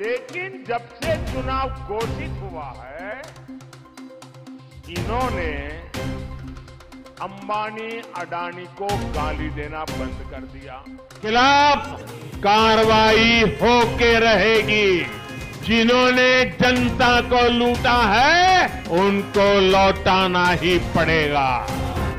लेकिन जब से चुनाव घोषित हुआ है, इन्होंने अंबानी अडानी को गाली देना बंद कर दिया। खिलाफ कार्रवाई होके रहेगी। जिन्होंने जनता को लूटा है, उनको लौटाना ही पड़ेगा।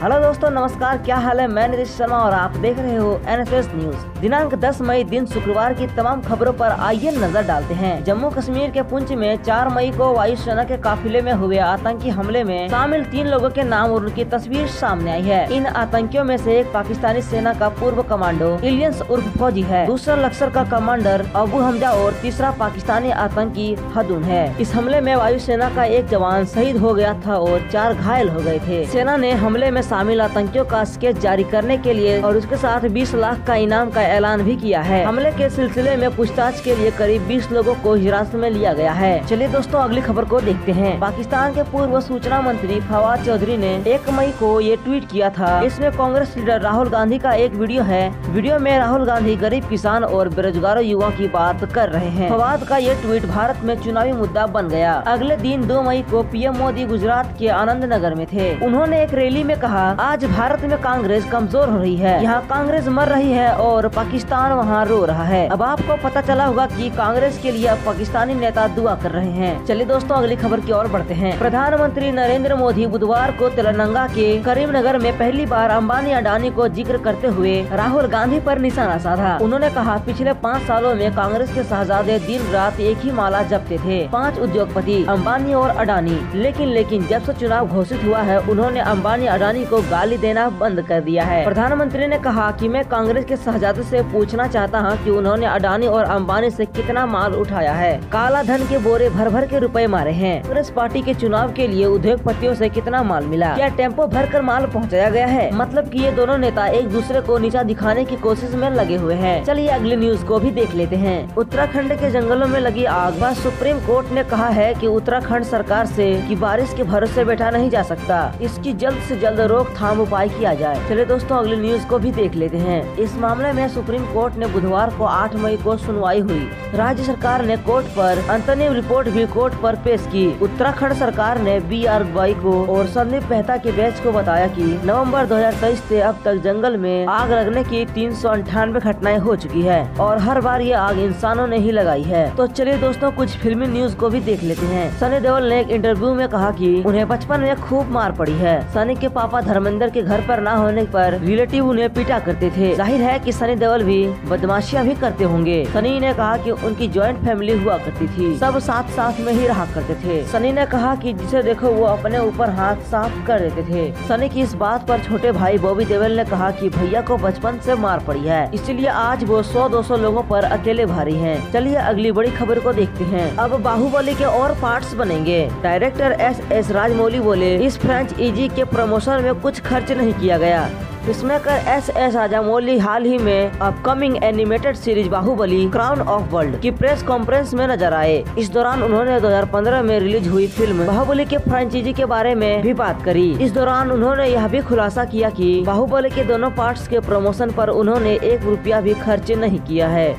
हेलो दोस्तों, नमस्कार। क्या हाल है? मैं नीतीश शर्मा और आप देख रहे हो NFS न्यूज। दिनांक 10 मई दिन शुक्रवार की तमाम खबरों पर आइए नजर डालते हैं। जम्मू कश्मीर के पुंछ में 4 मई को वायुसेना के काफिले में हुए आतंकी हमले में शामिल 3 लोगों के नाम और उनकी तस्वीर सामने आई है। इन आतंकियों में से एक पाकिस्तानी सेना का पूर्व कमांडो इलियंस उर्फ फौजी है, दूसरा लश्कर का कमांडर अबू हमजा और तीसरा पाकिस्तानी आतंकी हदून है। इस हमले में वायुसेना का एक जवान शहीद हो गया था और 4 घायल हो गए थे। सेना ने हमले में शामिल आतंकियों का स्केच जारी करने के लिए और उसके साथ 20 लाख का इनाम का ऐलान भी किया है। हमले के सिलसिले में पूछताछ के लिए करीब 20 लोगों को हिरासत में लिया गया है। चलिए दोस्तों, अगली खबर को देखते हैं। पाकिस्तान के पूर्व सूचना मंत्री फवाद चौधरी ने 1 मई को ये ट्वीट किया था। इसमें कांग्रेस लीडर राहुल गांधी का एक वीडियो है। वीडियो में राहुल गांधी गरीब किसान और बेरोजगार युवाओं की बात कर रहे हैं। फवाद का ये ट्वीट भारत में चुनावी मुद्दा बन गया। अगले दिन 2 मई को PM मोदी गुजरात के आनंद नगर में थे। उन्होंने एक रैली में कहा, आज भारत में कांग्रेस कमजोर हो रही है, यहाँ कांग्रेस मर रही है और पाकिस्तान वहाँ रो रहा है। अब आपको पता चला होगा कि कांग्रेस के लिए अब पाकिस्तानी नेता दुआ कर रहे हैं। चलिए दोस्तों, अगली खबर की ओर बढ़ते हैं। प्रधानमंत्री नरेंद्र मोदी बुधवार को तेलंगाना के करीमनगर में पहली बार अंबानी अडानी को जिक्र करते हुए राहुल गांधी पर निशाना साधा। उन्होंने कहा, पिछले 5 सालों में कांग्रेस के शहजादे दिन रात एक ही माला जपते थे, 5 उद्योगपति अंबानी और अडानी। लेकिन जब से चुनाव घोषित हुआ है, उन्होंने अंबानी अडानी को गाली देना बंद कर दिया है। प्रधानमंत्री ने कहा कि मैं कांग्रेस के शहजादे से पूछना चाहता हूं कि उन्होंने अडानी और अंबानी से कितना माल उठाया है। काला धन के बोरे भर भर के रुपए मारे हैं। कांग्रेस पार्टी के चुनाव के लिए उद्योगपतियों से कितना माल मिला? क्या टेम्पो भर कर माल पहुँचाया गया है? मतलब कि ये दोनों नेता एक दूसरे को नीचा दिखाने की कोशिश में लगे हुए हैं। चलिए अगली न्यूज को भी देख लेते हैं। उत्तराखंड के जंगलों में लगी आग पर सुप्रीम कोर्ट ने कहा है कि उत्तराखंड सरकार से कि बारिश के भरोसे बैठा नहीं जा सकता, इसकी जल्द से जल्द रोकथाम उपाय किया जाए। चलिए दोस्तों, अगली न्यूज को भी देख लेते हैं। इस मामले में सुप्रीम कोर्ट ने बुधवार को 8 मई को सुनवाई हुई। राज्य सरकार ने कोर्ट पर अंतरिम रिपोर्ट भी कोर्ट पर पेश की। उत्तराखंड सरकार ने BR बाई को और संदीप मेहता के बेंच को बताया कि नवंबर 2023 से अब तक जंगल में आग लगने की 398 घटनाएं हो चुकी है और हर बार ये आग इंसानों ने ही लगाई है। तो चलिए दोस्तों, कुछ फिल्मी न्यूज को भी देख लेते हैं। सनी देओल ने एक इंटरव्यू में कहा कि उन्हें बचपन में खूब मार पड़ी है। सनी के पापा धर्मेंद्र के घर पर न होने पर रिलेटिव उन्हें पीटा करते थे। जाहिर है कि सनी देओल भी बदमाशियां भी करते होंगे। सनी ने कहा कि उनकी जॉइंट फैमिली हुआ करती थी, सब साथ में ही रहा करते थे। सनी ने कहा कि जिसे देखो वो अपने ऊपर हाथ साफ कर देते थे। सनी की इस बात पर छोटे भाई बॉबी देओल ने कहा कि भैया को बचपन से मार पड़ी है, इसलिए आज वो 100-200 लोगों पर अकेले भारी हैं। चलिए अगली बड़ी खबर को देखते हैं। अब बाहुबली के और पार्ट्स बनेंगे। डायरेक्टर SS राजमौली बोले, इस फ्रेंचाइजी के प्रमोशन में कुछ खर्च नहीं किया गया। फिल्ममेकर SS राजामौली हाल ही में upcoming animated series Baahubali crown of world की प्रेस कॉन्फ्रेंस में नजर आए। इस दौरान उन्होंने 2015 में रिलीज हुई फिल्म बाहुबली के फ्रेंचाइजी के बारे में भी बात करी। इस दौरान उन्होंने यह भी खुलासा किया कि बाहुबली के दोनों पार्ट्स के प्रमोशन पर उन्होंने 1 रुपया भी खर्च नहीं किया है।